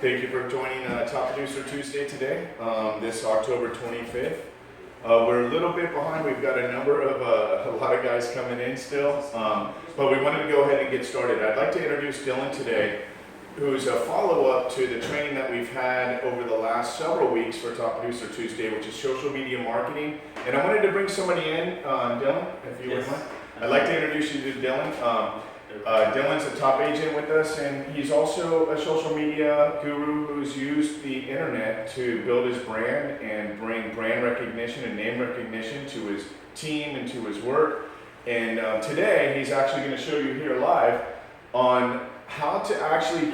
Thank you for joining Top Producer Tuesday today, this October 25th. We're a little bit behind. We've got a lot of guys coming in still, but we wanted to go ahead and get started. I'd like to introduce Dylan today, who's a follow-up to the training that we've had over the last several weeks for Top Producer Tuesday, which is social media marketing. And I wanted to bring somebody in, Dylan, if you would mind. I'd like to introduce you to Dylan. Dylan's a top agent with us, and he's also a social media guru who's used the internet to build his brand and bring brand recognition and name recognition to his team and to his work. And today, he's actually going to show you here live on how to actually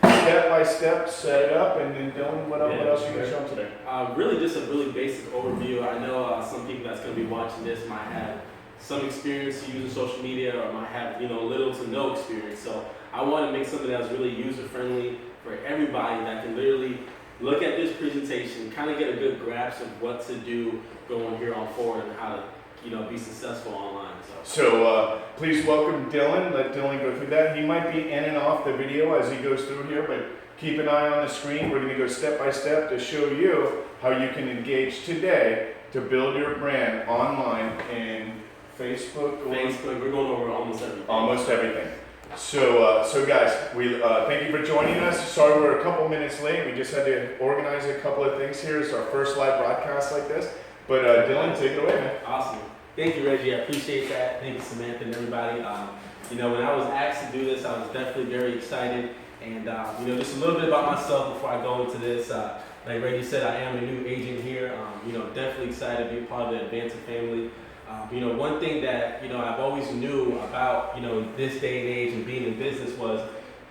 step-by-step set it up. And then Dylan, what else are you going to show him today? Really just a really basic overview. I know some people that's going to be watching this might have some experience using social media or might have little to no experience. So I want to make something that's really user-friendly for everybody that can literally look at this presentation, kind of get a good grasp of what to do going here on forward and how to be successful online. So please welcome Dylan. Let Dylan go through that. He might be in and off the video as he goes through here, but keep an eye on the screen. We're going to go step by step to show you how you can engage today to build your brand online in Facebook. We're going over almost everything. Almost everything. So guys, we thank you for joining us. Sorry we're a couple minutes late. We just had to organize a couple of things here. It's our first live broadcast like this. But Dylan, take it away, man. Awesome. Thank you, Reggie. I appreciate that. Thank you, Samantha, and everybody. When I was asked to do this, I was definitely very excited. And just a little bit about myself before I go into this. Like Reggie said, I am a new agent here. Definitely excited to be a part of the Advancing family. One thing that I've always knew about this day and age and being in business was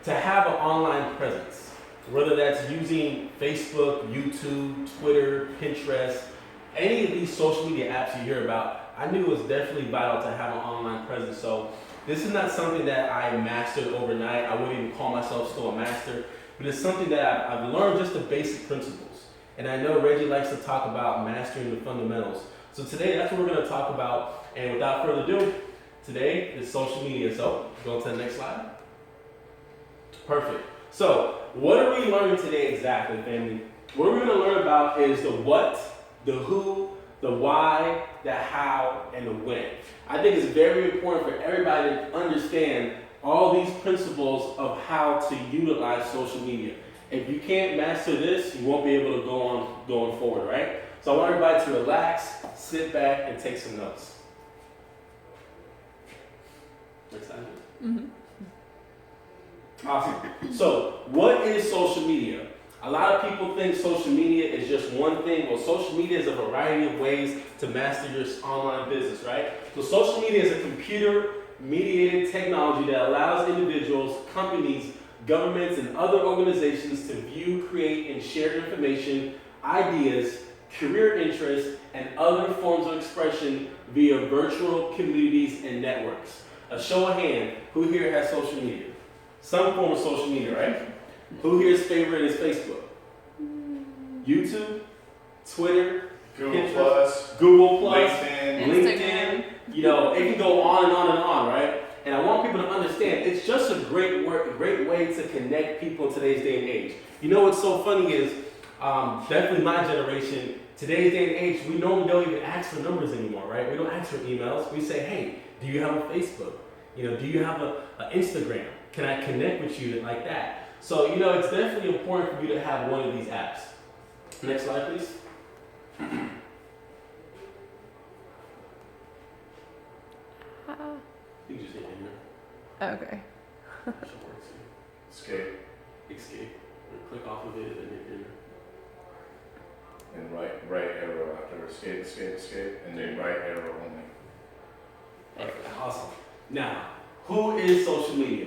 to have an online presence, whether that's using Facebook, YouTube, Twitter, Pinterest, any of these social media apps you hear about. I knew it was definitely vital to have an online presence. So this is not something that I mastered overnight. I wouldn't even call myself still a master, but it's something that I've learned just the basic principles. And I know Reggie likes to talk about mastering the fundamentals. So today, that's what we're going to talk about. And without further ado, today is social media. So go to the next slide. Perfect. So what are we learning today exactly, family? What we're going to learn about is the what, the who, the why, the how, and the when. I think it's very important for everybody to understand all these principles of how to utilize social media. If you can't master this, you won't be able to go on going forward, right? So I want everybody to relax, sit back, and take some notes. Next slide. Awesome. So what is social media? A lot of people think social media is just one thing. Well, social media is a variety of ways to master your online business, right? So social media is a computer-mediated technology that allows individuals, companies, governments, and other organizations to view, create, and share information, ideas, career interests, and other forms of expression via virtual communities and networks. A show of hand, who here has social media? Some form of social media, right? Who here's favorite is Facebook? YouTube, Twitter, Google Plus, LinkedIn. It can go on and on and on, right? And I want people to understand it's just a great way to connect people in today's day and age. What's so funny is definitely my generation, today's day and age, we normally don't even ask for numbers anymore, right? We don't ask for emails. We say, hey, do you have a Facebook? Do you have an Instagram? Can I connect with you like that? So, it's definitely important for you to have one of these apps. Next slide, please. You can just hit enter. Okay. Escape. Click off of it and hit enter. And right arrow after escape, and then right arrow only. Perfect. Awesome. Now, who is social media?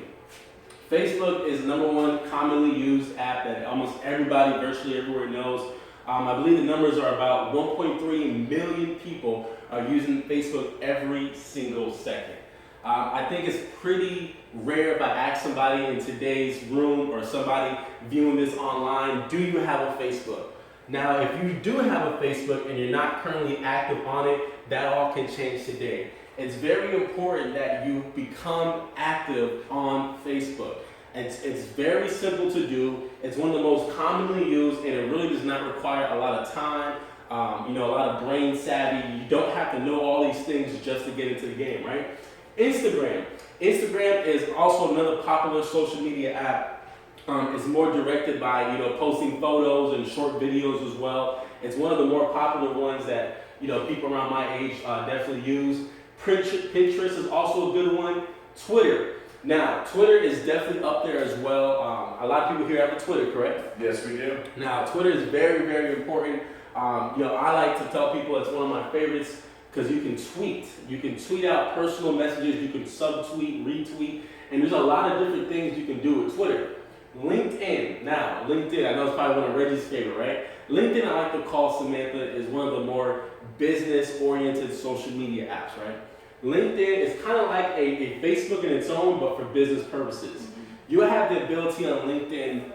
Facebook is the #1 commonly used app that almost everybody virtually everywhere knows. I believe the numbers are about 1.3 million people are using Facebook every single second. I think it's pretty rare if I ask somebody in today's room or somebody viewing this online, do you have a Facebook? Now, if you do have a Facebook and you're not currently active on it, that all can change today. It's very important that you become active on Facebook. It's very simple to do. It's one of the most commonly used, and it really does not require a lot of time, a lot of brain savvy. You don't have to know all these things just to get into the game, right? Instagram. Instagram is also another popular social media app. It's more directed by, posting photos and short videos as well. It's one of the more popular ones that, people around my age definitely use. Pinterest is also a good one. Twitter. Now, Twitter is definitely up there as well. A lot of people here have a Twitter, correct? Yes, we do. Now, Twitter is very, very important. I like to tell people it's one of my favorites because you can tweet. You can tweet out personal messages. You can subtweet, retweet, and there's a lot of different things you can do with Twitter. LinkedIn. Now, LinkedIn, I know it's probably one of Reggie's favorite, right? LinkedIn, I like to call, Samantha, is one of the more business-oriented social media apps, right? LinkedIn is kind of like a Facebook in its own, but for business purposes. You have the ability on LinkedIn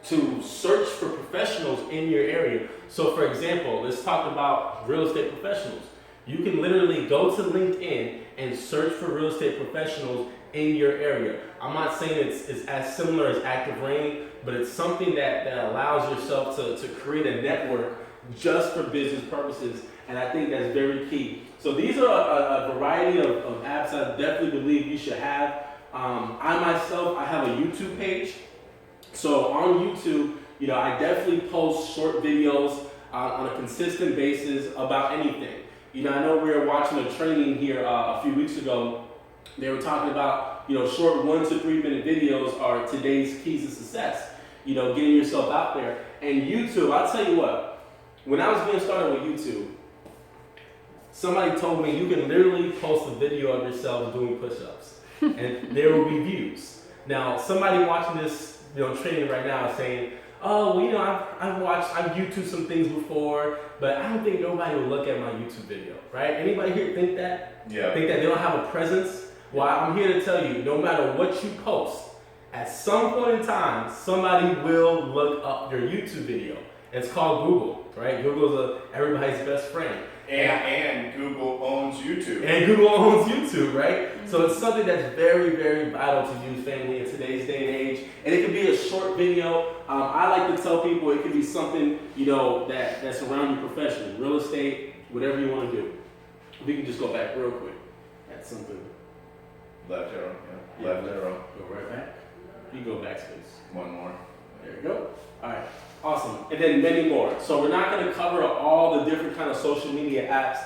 to search for professionals in your area. So for example, let's talk about real estate professionals. You can literally go to LinkedIn and search for real estate professionals in your area. I'm not saying it's as similar as Active Rain, but it's something that allows yourself to create a network just for business purposes, and I think that's very key. So these are a variety of apps I definitely believe you should have. I myself, I have a YouTube page. So on YouTube, I definitely post short videos on a consistent basis about anything. I know we were watching a training here a few weeks ago. They were talking about, short 1 to 3 minute videos are today's keys to success. Getting yourself out there. And YouTube, I'll tell you what, when I was getting started with YouTube, somebody told me you can literally post a video of yourself doing push-ups and there will be views. Now, somebody watching this, training right now is saying, oh, well, I've YouTube some things before, but I don't think nobody will look at my YouTube video, right? Anybody here think that? Yeah. Think that they don't have a presence? Well, I'm here to tell you, no matter what you post, at some point in time, somebody will look up your YouTube video. It's called Google, right? Google's everybody's best friend. And Google owns YouTube. And Google owns YouTube, right? So it's something that's very, very vital to use, family, in today's day and age. And it can be a short video. I like to tell people it can be something, that's around your profession, real estate, whatever you want to do. We can just go back real quick. That's something. Left arrow, yeah. Left arrow. Go right back. You go backspace. One more. There you go. All right. Awesome. And then many more. So we're not going to cover all the different kind of social media apps.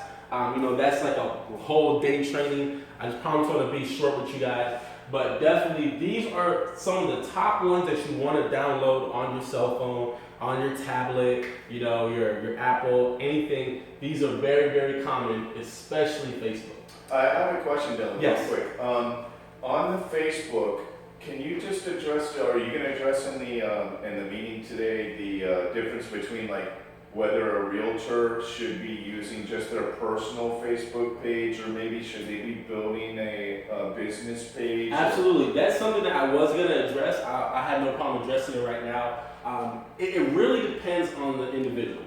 That's like a whole day training. I just promise to be short with you guys. But definitely, these are some of the top ones that you want to download on your cell phone, on your tablet, your Apple, anything. These are very, very common, especially Facebook. I have a question, Dylan, Yes. real quick. On the Facebook, can you just address, or are you going to address in the meeting today the difference between whether a realtor should be using just their personal Facebook page, or maybe should they be building a business page? Absolutely. That's something that I was going to address. I have no problem addressing it right now. It really depends on the individual.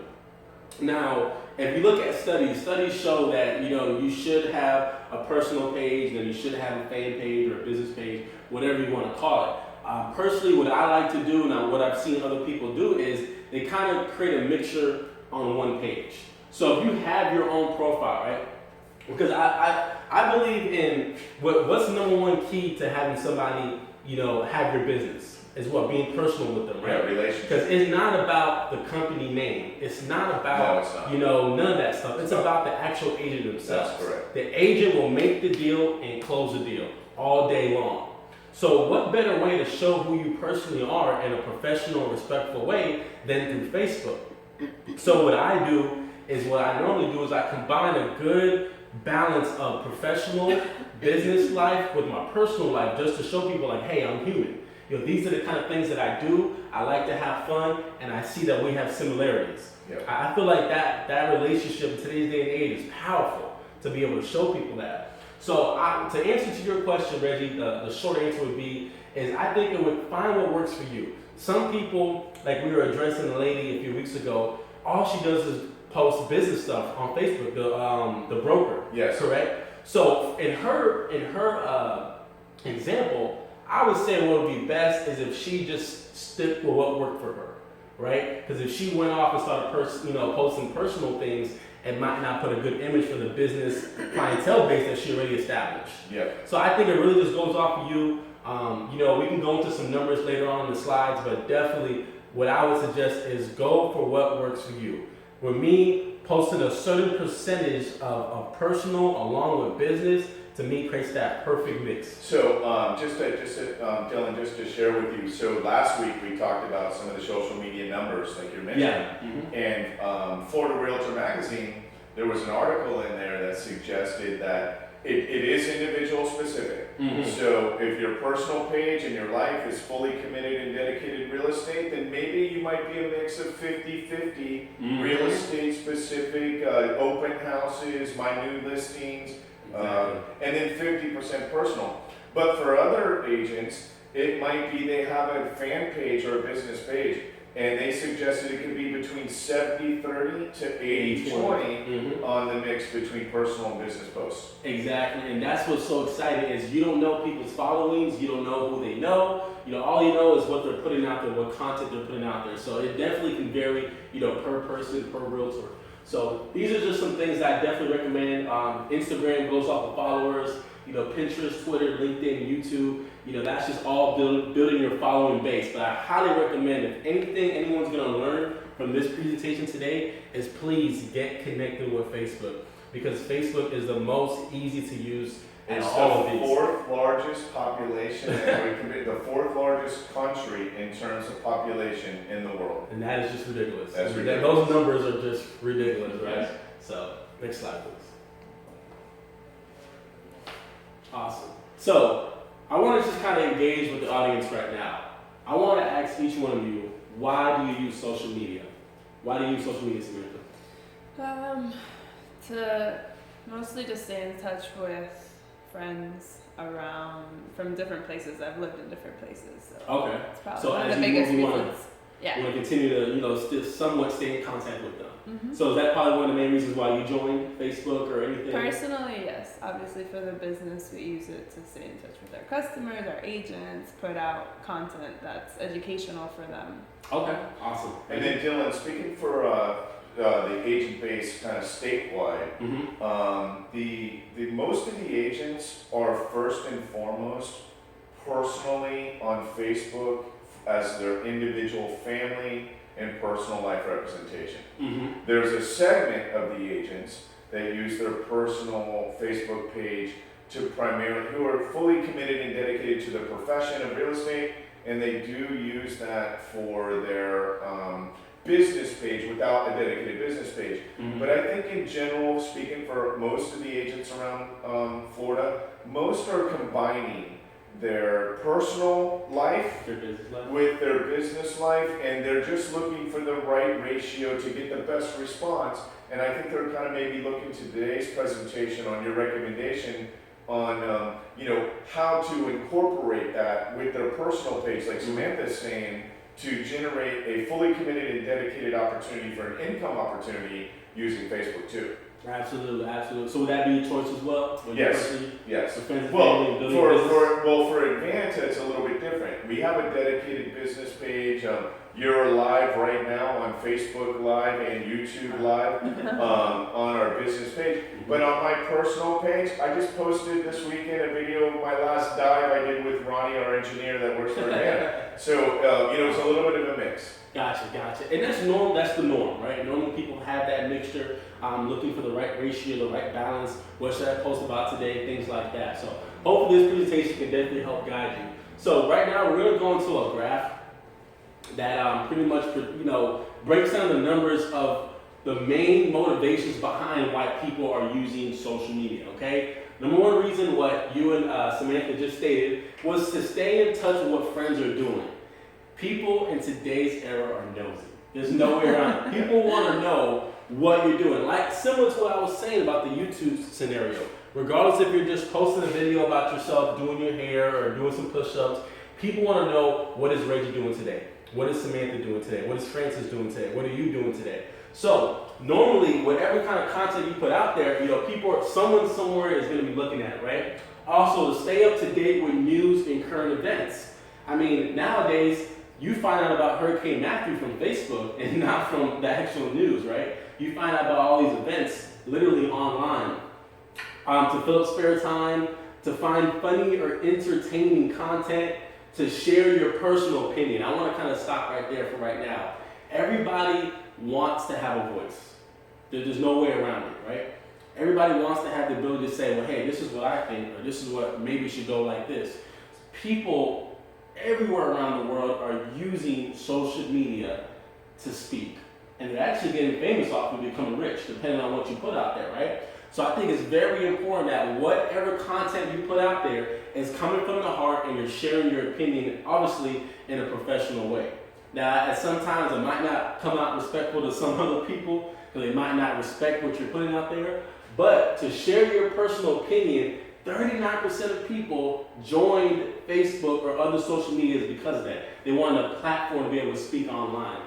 Now, if you look at studies show that you should have a personal page, and you should have a fan page or a business page, whatever you want to call it. Personally, what I like to do, and what I've seen other people do, is they kind of create a mixture on one page. So if you have your own profile, right? Because I believe in what's the number one key to having somebody have your business. Is being personal with them, right? Yeah, relationship. Because it's not about the company name. It's not about, No, it's not. none of that stuff. It's about the actual agent themselves. That's correct. The agent will make the deal and close the deal all day long. So what better way to show who you personally are in a professional, respectful way than through Facebook? So what I do is, what I normally do is I combine a good balance of professional business life with my personal life, just to show people hey, I'm human. These are the kind of things that I do. I like to have fun, and I see that we have similarities. Yep. I feel like that relationship in today's day and age is powerful to be able to show people that. So to answer to your question, Reggie, the short answer would be, I think it would find what works for you. Some people, like we were addressing a lady a few weeks ago, all she does is post business stuff on Facebook, the broker. Yes. Correct? So in her example, I would say what would be best is if she just stick with what worked for her, right? Because if she went off and started posting personal things, it might not put a good image for the business clientele base that she already established. Yeah. So I think it really just goes off of you. We can go into some numbers later on in the slides, but definitely what I would suggest is go for what works for you. With me, posting a certain percentage of personal along with business, to me, creates that perfect mix. So Dylan, just to share with you, so last week we talked about some of the social media numbers like you're mentioning. Yeah. Mm-hmm. And Florida Realtor Magazine, there was an article in there that suggested that it is individual specific. Mm-hmm. So if your personal page and your life is fully committed and dedicated real estate, then maybe you might be a mix of 50-50 real estate specific, open houses, minute listings, and then 50% personal. But for other agents, it might be they have a fan page or a business page, and they suggested it could be between 70-30 to 80-20 on the mix between personal and business posts. Exactly, and that's what's so exciting is you don't know people's followings, you don't know who they know. All you know is what they're putting out there, what content they're putting out there. So it definitely can vary, per person, per realtor. So these are just some things that I definitely recommend. Instagram goes off of followers. Pinterest, Twitter, LinkedIn, YouTube. That's just all building your following base. But I highly recommend, if anything anyone's going to learn from this presentation today, is please get connected with Facebook, because Facebook is the most easy to use. It's all the of these. fourth largest population, and the fourth largest country in terms of population in the world. And that is just ridiculous. That's ridiculous. Those numbers are just ridiculous, right? Yes. So, next slide, please. Awesome. So, I want to just kind of engage with the audience right now. I want to ask each one of you, why do you use social media? Why do you use social media, Samantha? To mostly just stay in touch with friends around from different places. I've lived in different places, so Okay. it's probably So one of as the you biggest move, you wanna- reasons. You Yeah. want to continue to, still somewhat stay in contact with them. Mm-hmm. So is that probably one of the main reasons why you joined Facebook or anything? Personally, yes. Obviously, for the business, we use it to stay in touch with our customers, our agents, put out content that's educational for them. Okay, awesome. And then Dylan, speaking for the agent base kind of statewide, the most of the agents are first and foremost personally on Facebook as their individual family and personal life representation. There's a segment of the agents that use their personal Facebook page to primarily, who are fully committed and dedicated to the profession of real estate, and they do use that for their business page without a dedicated business page. But I think in general, speaking for most of the agents around Florida, most are combining their personal life with their business life, and they're just looking for the right ratio to get the best response. And I think they're kind of maybe looking to today's presentation on your recommendation on how to incorporate that with their personal page, like Samantha's saying, to generate a fully committed and dedicated opportunity for an income opportunity using Facebook too. Absolutely, absolutely. So would that be your choice as well? Yes. Yes. Friends and Well, family, building business? for Advanta, it's a little bit different. We have a dedicated business page. You're live right now on Facebook Live and YouTube Live on our business page. But on my personal page, I just posted this weekend a video of my last dive I did with Ronnie, our engineer that works for Advanta. So it's a little bit of a mix. Gotcha. And that's norm. That's the norm, right? Normally people have that mixture, looking for the right ratio, the right balance. What should I post about today? Things like that. So hopefully this presentation can definitely help guide you. So right now we're going to go into a graph that pretty much breaks down the numbers of the main motivations behind why people are using social media. Okay. Number one reason, what you and Samantha just stated, was to stay in touch with what friends are doing. People in today's era are nosy. There's no way around it. People want to know what you're doing. Like similar to what I was saying about the YouTube scenario. Regardless if you're just posting a video about yourself doing your hair or doing some push-ups, people want to know, what is Reggie doing today? What is Samantha doing today? What is Francis doing today? What are you doing today? So normally, whatever kind of content you put out there, someone somewhere is going to be looking at it, right? Also, to stay up to date with news and current events. I mean, nowadays, you find out about Hurricane Matthew from Facebook and not from the actual news, right? You find out about all these events literally online. To fill up spare time, to find funny or entertaining content, to share your personal opinion. I want to kind of stop right there for right now. Everybody wants to have a voice. There's no way around it, right? Everybody wants to have the ability to say, well, hey, this is what I think, or this is what maybe should go like this. People everywhere around the world are using social media to speak. And they're actually getting famous off of becoming rich, depending on what you put out there, right? So I think it's very important that whatever content you put out there is coming from the heart and you're sharing your opinion, obviously, in a professional way. Now, at sometimes it might not come out respectful to some other people, because they might not respect what you're putting out there, but to share your personal opinion, 39% of people joined Facebook or other social medias because of that. They wanted a platform to be able to speak online.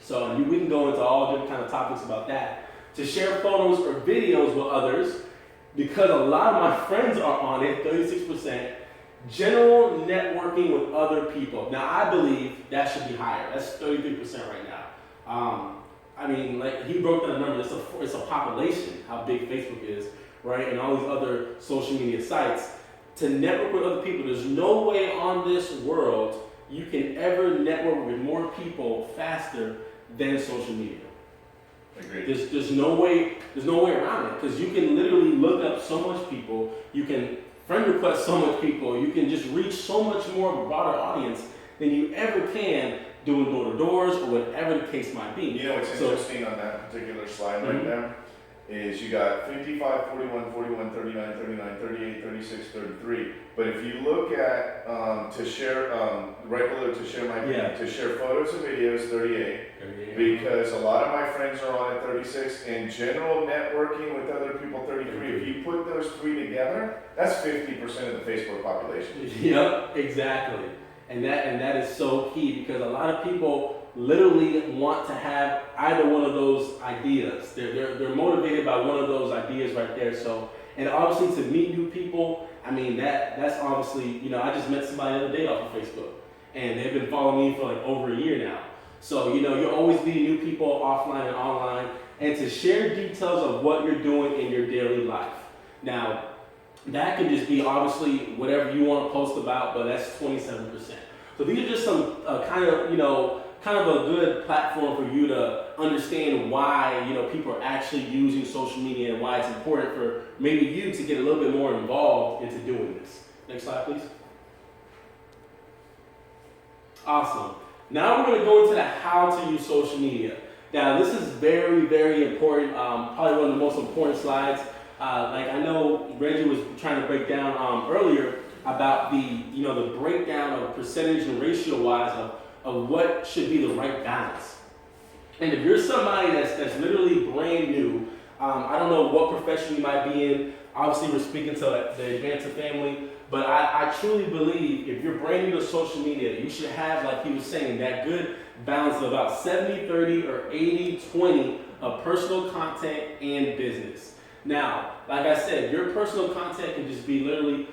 So we can go into all different kind of topics about that. To share photos or videos with others, because a lot of my friends are on it, 36%. General networking with other people. Now, I believe that should be higher. That's 33% right now. I mean, like he broke down the number. It's a population, how big Facebook is, right? And all these other social media sites. To network with other people, there's no way on this world you can ever network with more people faster than social media. Agreed. There's no way around it, because you can literally look up so much people, you can friend request so much people, you can just reach so much more of a broader audience than you ever can doing door-to-doors or whatever the case might be. You know what's interesting on that particular slide right there is you got 55, 41, 41, 39, 39, 38, 36, 33. But if you look at to share, right below to share my opinion, to share photos and videos, 38. Because a lot of my friends are on at 36, and general networking with other people, 33. If you put those three together, that's 50% of the Facebook population. Yep, exactly. And that is so key, because a lot of people literally want to have either one of those ideas. They're motivated by one of those ideas right there. So, and obviously to meet new people, I mean that's obviously, I just met somebody the other day off of Facebook, and they've been following me for like over a year now. So, you're always meeting new people offline and online, and to share details of what you're doing in your daily life. Now, that can just be obviously whatever you want to post about, but that's 27%. So these are just some kind of a good platform for you to understand why, people are actually using social media and why it's important for maybe you to get a little bit more involved into doing this. Next slide, please. Awesome. Now we're going to go into the how to use social media. Now this is very, very important, probably one of the most important slides. Like I know Reggie was trying to break down earlier about the breakdown of percentage and ratio wise of what should be the right balance. And if you're somebody that's literally brand new, I don't know what profession you might be in. Obviously, we're speaking to the advance of family, but I truly believe if you're brand new to social media, you should have, like he was saying, that good balance of about 70-30 or 80-20 of personal content and business. Now, like I said, your personal content can just be literally,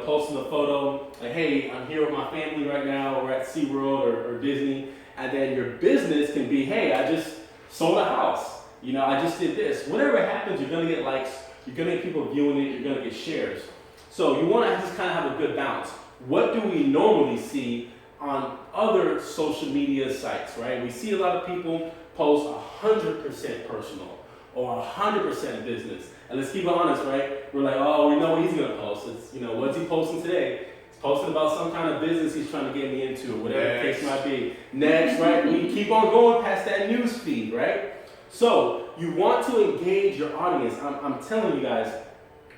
posting a photo, like, hey, I'm here with my family right now, we're at SeaWorld or Disney. And then your business can be, hey, I just sold a house. I just did this. Whatever happens, you're going to get likes, you're going to get people viewing it, you're going to get shares. So you want to just kind of have a good balance. What do we normally see on other social media sites, right? We see a lot of people post 100% personal or 100% business. And let's keep it honest, right? We're like, oh, we know what he's going to post. It's, what's he posting today? He's posting about some kind of business he's trying to get me into, or whatever the case might be. Next, right? We keep on going past that news feed, right? So you want to engage your audience. I'm telling you guys,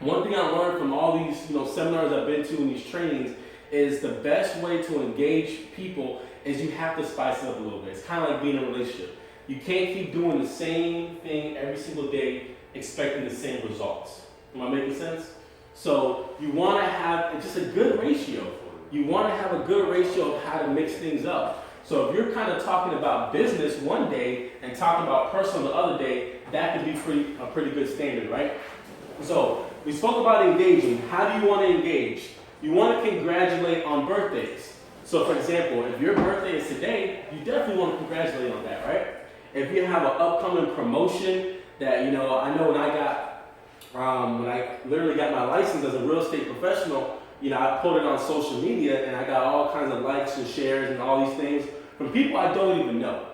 one thing I learned from all these seminars I've been to and these trainings is the best way to engage people is you have to spice it up a little bit. It's kind of like being in a relationship. You can't keep doing the same thing every single day expecting the same results. Am I making sense? So you want to have just a good ratio. You want to have a good ratio of how to mix things up. So if you're kind of talking about business one day and talking about personal the other day, that could be a pretty good standard, right? So we spoke about engaging. How do you want to engage? You want to congratulate on birthdays. So for example, if your birthday is today, you definitely want to congratulate on that, right? If you have an upcoming promotion that, I know when I literally got my license as a real estate professional, I put it on social media and I got all kinds of likes and shares and all these things from people I don't even know.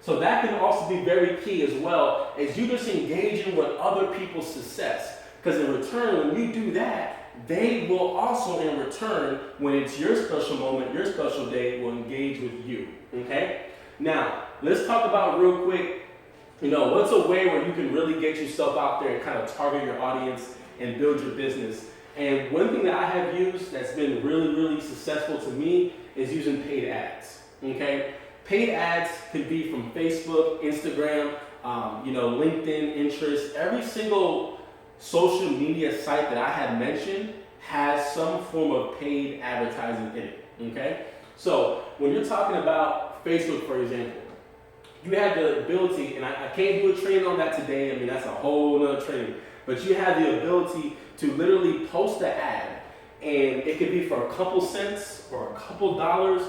So that can also be very key as well, as you just engaging with other people's success. Because in return, when you do that, they will also in return, when it's your special moment, your special day, will engage with you, okay? Now, let's talk about real quick, what's a way where you can really get yourself out there and kind of target your audience and build your business. And one thing that I have used that's been really, really successful to me is using paid ads, okay? Paid ads could be from Facebook, Instagram, LinkedIn, Pinterest. Every single social media site that I have mentioned has some form of paid advertising in it, okay? So when you're talking about Facebook, for example, you have the ability, and I can't do a training on that today, that's a whole nother training, but you have the ability to literally post the ad, and it could be for a couple cents or a couple dollars.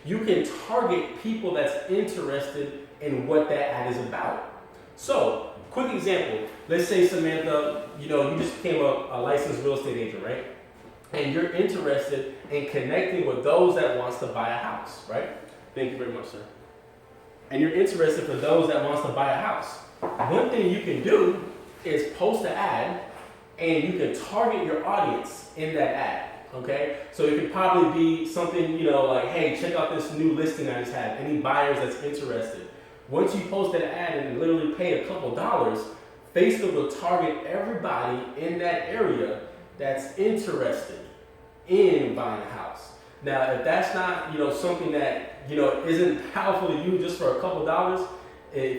You can target people that's interested in what that ad is about. So, quick example, let's say Samantha, you just became a licensed real estate agent, right? And you're interested in connecting with those that wants to buy a house, right? Thank you very much, sir. And you're interested for those that wants to buy a house. One thing you can do is post an ad and you can target your audience in that ad, okay? So it could probably be something, like, hey, check out this new listing I just had. Any buyers that's interested. Once you post that ad and literally pay a couple dollars, Facebook will target everybody in that area that's interested in buying a house. Now, if that's not, something that, isn't powerful to you just for a couple dollars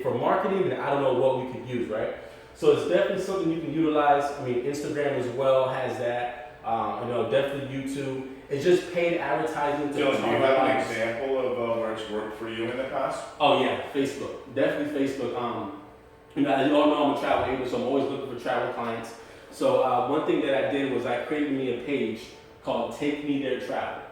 for marketing, then I don't know what we could use, right? So it's definitely something you can utilize. Instagram as well has that. Definitely YouTube. It's just paid advertising. Dylan, do you have an example of where it's worked for you in the past? Oh yeah, Facebook. Definitely Facebook. As you all know, I'm a travel agent, so I'm always looking for travel clients. So one thing that I did was I created me a page called Take Me There Travel.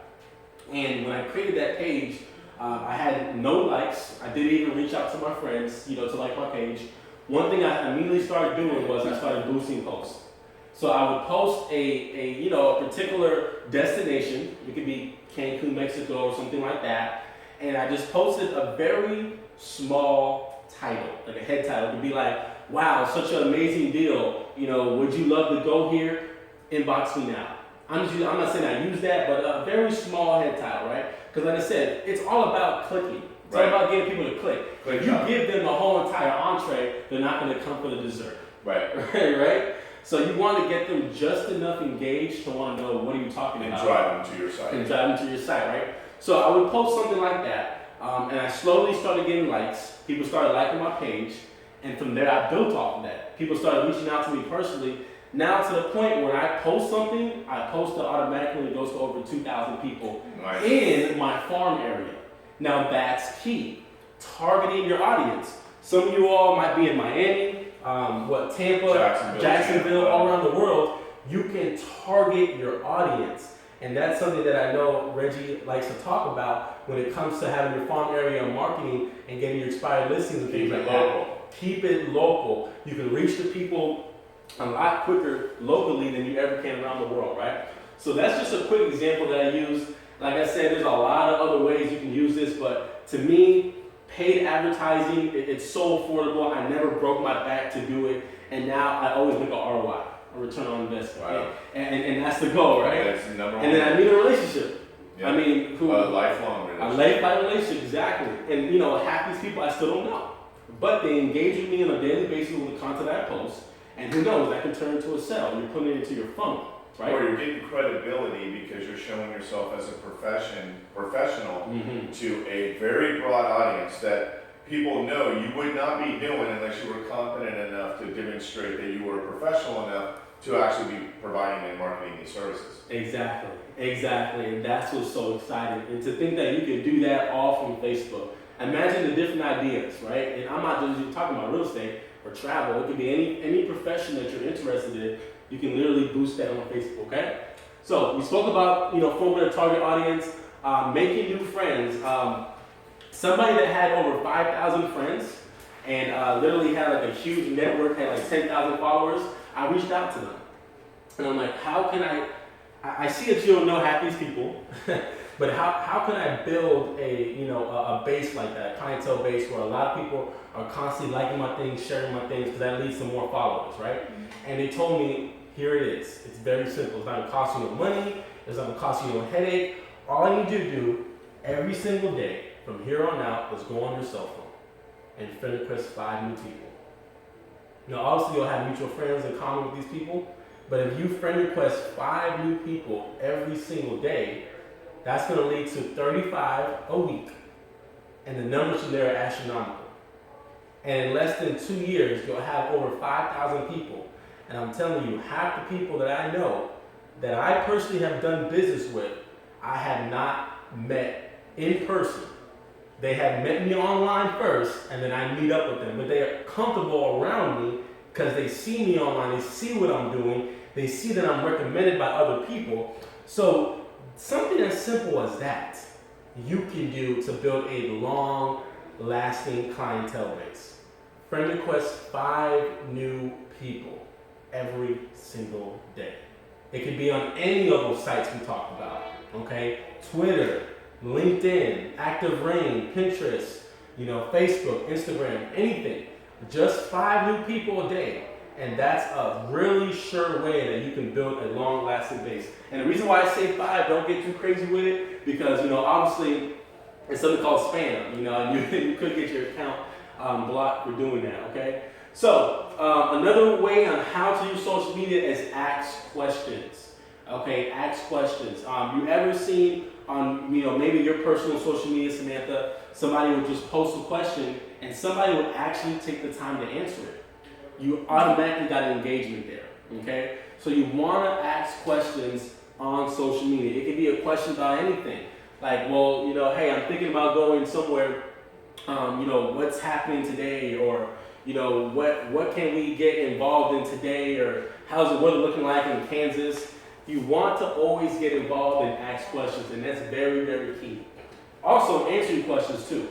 And when I created that page, I had no likes. I didn't even reach out to my friends, to like my page. One thing I immediately started doing was I started boosting posts. So I would post a particular destination. It could be Cancun, Mexico, or something like that. And I just posted a very small title, like a head title. It could be like, wow, such an amazing deal. Would you love to go here? Inbox me now. I'm not saying I use that, but a very small head title, right? Because like I said, it's all about clicking. It's all about getting people to click. If you give them the whole entire entree, they're not going to come for the dessert. Right. Right? So you want to get them just enough engaged to want to know what are you talking about. And drive them to your site. And drive them to your site, right? So I would post something like that, and I slowly started getting likes. People started liking my page, and from there I built off of that. People started reaching out to me personally. Now to the point where I post something, I post it automatically and it goes to over 2,000 people in my farm area. Now that's key. Targeting your audience. Some of you all might be in Miami, Tampa, Jacksonville, all around the world. You can target your audience. And that's something that I know Reggie likes to talk about when it comes to having your farm area marketing and getting your expired listings and things like that. Keep it local. You can reach the people a lot quicker locally than you ever can around the world, right? So that's just a quick example that I use. Like I said, there's a lot of other ways you can use this, but to me, paid advertising, it's so affordable. I never broke my back to do it, and now I always make an ROI, a return on investment. Wow. And that's the goal, right? That's the number one. And then I need a relationship. Yeah. A lifelong relationship. A lifelong relationship, exactly. And half these people I still don't know, but they engage with me on a daily basis with the content I post. And who knows, that can turn into a sale. You're putting it into your funnel, right? Or you're getting credibility because you're showing yourself as a professional to a very broad audience that people know you would not be doing unless you were confident enough to demonstrate that you were professional enough to actually be providing and marketing these services. Exactly, and that's what's so exciting. And to think that you can do that all from Facebook. Imagine the different ideas, right? And I'm not just talking about real estate or travel. It could be any profession that you're interested in. You can literally boost that on Facebook, okay? So we spoke about, forming a target audience, making new friends. Somebody that had over 5,000 friends and literally had like a huge network, had like 10,000 followers, I reached out to them. And I'm like, how can I see that you don't know half these people, but how can I build a base like that, a clientele base where a lot of people are constantly liking my things, sharing my things, because that leads to more followers, right? And they told me, here it is. It's very simple. It's not gonna cost you no money. It's not gonna cost you no headache. All I need you to do every single day from here on out is go on your cell phone and friend request 5 new people. Now, obviously, you'll have mutual friends in common with these people, but if you friend request 5 new people every single day, that's gonna lead to 35 a week, and the numbers from there are astronomical. And in less than 2 years, you'll have over 5,000 people. And I'm telling you, half the people that I know, that I personally have done business with, I have not met in person. They have met me online first, and then I meet up with them. But they are comfortable around me because they see me online, they see what I'm doing, they see that I'm recommended by other people. So something as simple as that, you can do to build a long-lasting clientele base. Friend request 5 new people every single day. It could be on any of those sites we talked about, okay? Twitter, LinkedIn, Active Rain, Pinterest, Facebook, Instagram, anything. Just 5 new people a day. And that's a really sure way that you can build a long-lasting base. And the reason why I say 5, don't get too crazy with it, because, obviously, it's something called spam, and you could get your account blocked for doing that, okay? So, another way on how to use social media is ask questions. Okay, ask questions. You ever seen on, maybe your personal social media, Samantha, somebody would just post a question and somebody would actually take the time to answer it. You automatically got an engagement there, okay? So you wanna ask questions on social media. It could be a question about anything. Like, well, hey, I'm thinking about going somewhere, what's happening today, or what can we get involved in today, or how's the weather looking like in Kansas? You want to always get involved and ask questions, and that's very, very key. Also, answering questions too.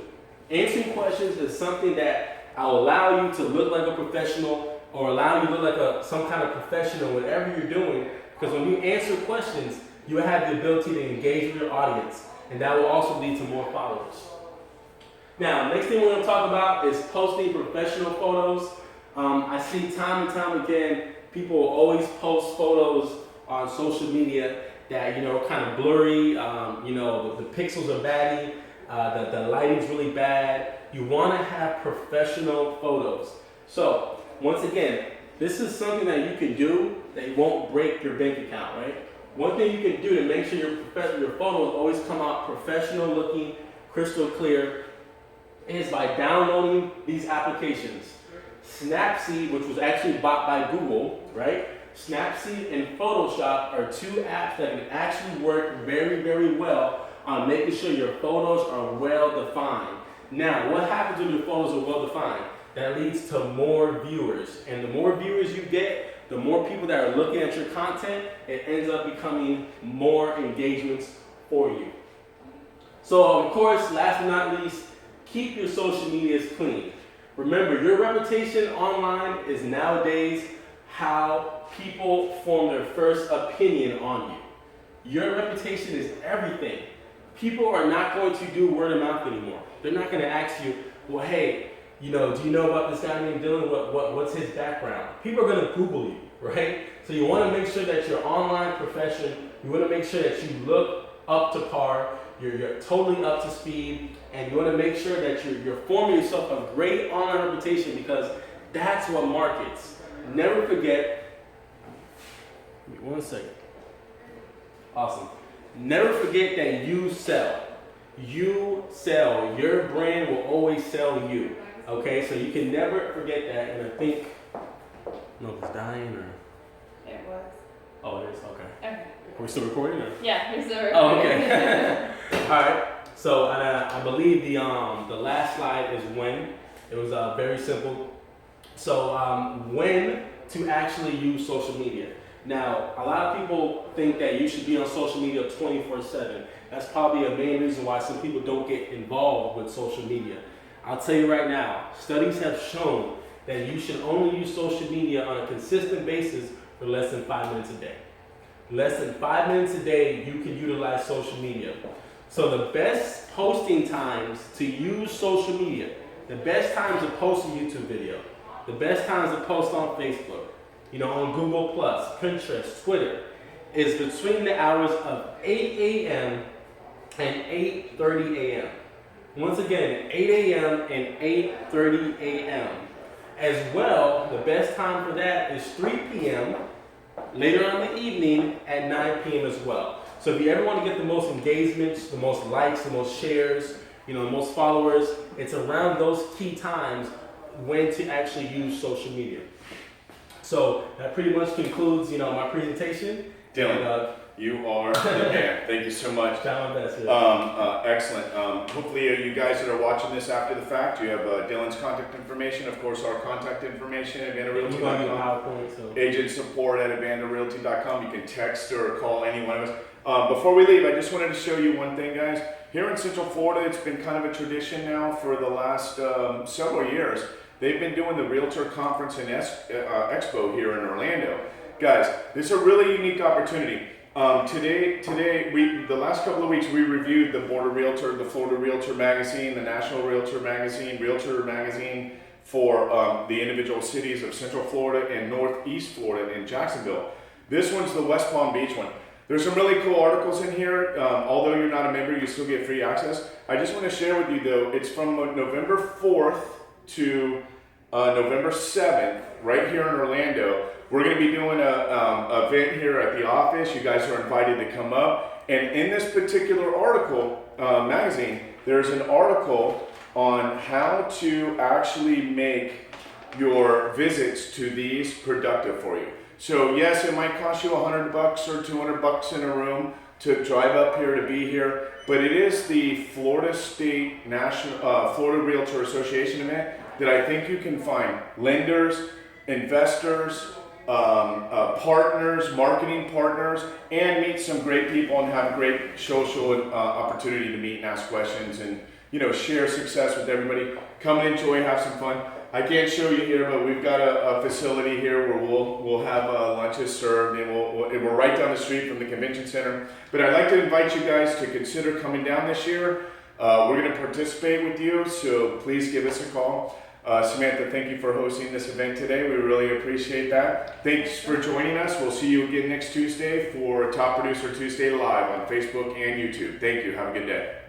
Answering questions is something that will allow you to look like a professional, or allow you to look like some kind of professional, whatever you're doing, because when you answer questions, you have the ability to engage with your audience, and that will also lead to more followers. Now, next thing we're going to talk about is posting professional photos. I see time and time again, people always post photos on social media that, kind of blurry, the pixels are batty, the lighting's really bad. You want to have professional photos. So, once again, this is something that you can do that won't break your bank account, right? One thing you can do to make sure your photos always come out professional looking, crystal clear, is by downloading these applications. Snapseed, which was actually bought by Google, right? Snapseed and Photoshop are 2 apps that can actually work very, very well on making sure your photos are well defined. Now, what happens when your photos are well defined? That leads to more viewers. And the more viewers you get, the more people that are looking at your content, it ends up becoming more engagements for you. So, of course, last but not least, keep your social medias clean. Remember, your reputation online is nowadays how people form their first opinion on you. Your reputation is everything. People are not going to do word of mouth anymore. They're not going to ask you, well, hey, do you know about this guy named Dylan? What's his background? People are going to Google you, right? So you want to make sure that your online profession, you want to make sure that you look up to par, you're totally up to speed, and you want to make sure that you're forming yourself a great online reputation, because that's what markets. Never forget, give me 1 second. Awesome. Never forget that you sell. You sell. Your brand will always sell you. Okay, so you can never forget that. And I think, I don't know if it's dying or, It was. Oh, it is? Okay. Okay. Are we still recording? Or? Yeah, we're still Oh, recording. okay. All right. So I believe the last slide is when. It was very simple. So when to actually use social media. Now, a lot of people think that you should be on social media 24/7. That's probably a main reason why some people don't get involved with social media. I'll tell you right now, studies have shown that you should only use social media on a consistent basis for less than 5 minutes a day. Less than 5 minutes a day, you can utilize social media. So the best posting times to use social media, the best times to post a YouTube video, the best times to post on Facebook, on Google+, Pinterest, Twitter, is between the hours of 8 a.m. and 8:30 a.m. Once again, 8 a.m. and 8:30 a.m. As well, the best time for that is 3 p.m. later on in the evening at 9 p.m. as well. So if you ever want to get the most engagements, the most likes, the most shares, the most followers, it's around those key times when to actually use social media. So that pretty much concludes, my presentation. Dylan, you are the man. Thank you so much. Try my best. Yeah. Excellent. Hopefully you guys that are watching this after the fact, you have Dylan's contact information, of course our contact information at PowerPoint, so. agent support at AvandaRealty.com. You can text or call any one of us. Before we leave, I just wanted to show you one thing, guys. Here in Central Florida, it's been kind of a tradition now for the last several years. They've been doing the Realtor Conference and Expo here in Orlando. Guys, this is a really unique opportunity. Today, the last couple of weeks, we reviewed the Florida Realtor Magazine, the National Realtor Magazine for the individual cities of Central Florida and Northeast Florida in Jacksonville. This one's the West Palm Beach one. There's some really cool articles in here. Although you're not a member, you still get free access. I just want to share with you though, it's from November 4th to November 7th, right here in Orlando. We're going to be doing an event here at the office. You guys are invited to come up. And in this particular article, magazine, there's an article on how to actually make your visits to these productive for you. So yes, it might cost you $100 or $200 in a room to drive up here to be here, but it is the Florida State Florida Realtor Association event that I think you can find lenders, investors, partners, marketing partners, and meet some great people and have a great social opportunity to meet and ask questions and share success with everybody. Come and enjoy, have some fun. I can't show you here, but we've got a facility here where we'll have lunches served, and we're right down the street from the convention center. But I'd like to invite you guys to consider coming down this year. We're going to participate with you, so please give us a call. Samantha, thank you for hosting this event today. We really appreciate that. Thanks for joining us. We'll see you again next Tuesday for Top Producer Tuesday Live on Facebook and YouTube. Thank you. Have a good day.